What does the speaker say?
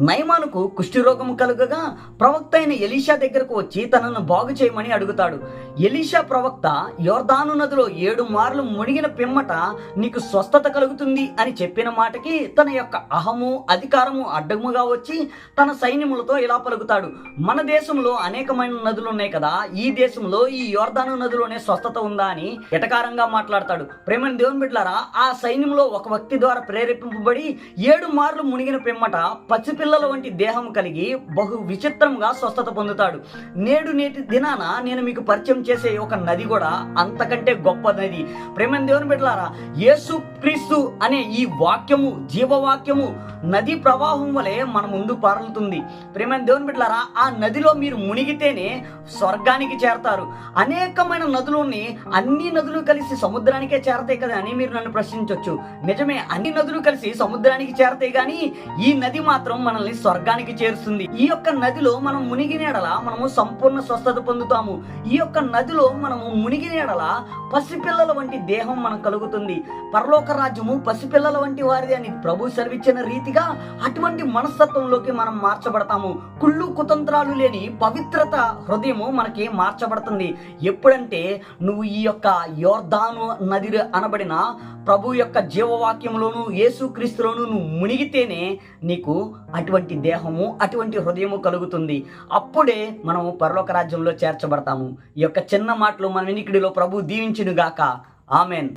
నయమానుకు కుష్ఠరోగము కలుగగా ప్రవక్త అయిన ఎలీషా దగ్గరకు వచ్చి తనను బాగు చేయమని అడుగుతాడు. ఎలీషా ప్రవక్త యోర్దాను నదిలో 7 మార్లు మునిగిన పిమ్మట నీకు స్వస్థత కలుగుతుంది అని చెప్పిన మాటకి తన యొక్క అహము అధికారము అడ్డముగా వచ్చి తన సైన్యములతో ఇలా పలుకుతాడు, మన దేశంలో అనేకమైన నదులు ఉన్నాయి కదా, ఈ దేశంలో ఈ యోర్దాను నదిలోనే స్వస్థత ఉందా అని ఎటకారంగా మాట్లాడతాడు. ప్రేమని దేవుని బిడ్డలారా, ఆ సైన్యంలో ఒక వ్యక్తి ద్వారా ప్రేరేపింపబడి 7 మార్లు మునిగిన పిమ్మట పసిపిల్లల వంటి దేహం కలిగి బహు విచిత్రంగా స్వస్థత పొందుతాడు. నేటి దినాన నేను మీకు పరిచయం చేసే ఒక నది కూడా అంతకంటే గొప్ప నది. ప్రేమని దేవుని బిడ్డలారా, యేసు క్రీస్తు అనే ఈ వాక్యము జీవవాక్యము నది ప్రవాహం వలె మన ముందు పారుతుంది. ప్రేమని దేవుని బిడ్డలారా, ఆ నదిలో మీరు మునిగితేనే స్వర్గానికి చేరతారు. అనేకమైన నదులు ఉన్నాయి, అన్ని నదులు కలిసి సముద్రానికే చేరతాయి కదా అని మీరు నన్ను ప్రశ్నించవచ్చు. నిజమే, అన్ని నదులు కలిసి సముద్రానికి చేరతాయి కానీ ఈ నది మాత్రం మనల్ని స్వర్గానికి చేరుస్తుంది. ఈ యొక్క నదిలో మనం మునిగినేడల మనము సంపూర్ణ స్వస్థత పొందుతాము. ఈ యొక్క నదిలో మనము మునిగినేడల పసిపిల్లల వంటి దేహం మనకు కలుగుతుంది. పరలోక రాజ్యము పసిపిల్లల వంటి వారిది అని ప్రభు సెలవిచ్చిన రీతిగా అటువంటి మనస్తత్వంలోకి మనం మార్చబడతాము. కుళ్ళు కుతంత్రాలు లేని పవిత్రత హృదయము మనకి మార్చబడుతుంది. ఎప్పుడంటే నువ్వు ఈ యొక్క యోర్దాను నది అనబడిన ప్రభు యొక్క జీవవాక్యంలోను యేసుక్రీస్తులోను నువ్వు మునిగితేనే నీకు అటువంటి దేహము అటువంటి హృదయము కలుగుతుంది. అప్పుడే మనము పరలోక రాజ్యంలో చేర్చబడతాము. ఈ యొక్క చిన్న మాటలు మన వినికిడిలో ప్రభు దీవించునుగాక. ఆమెన్.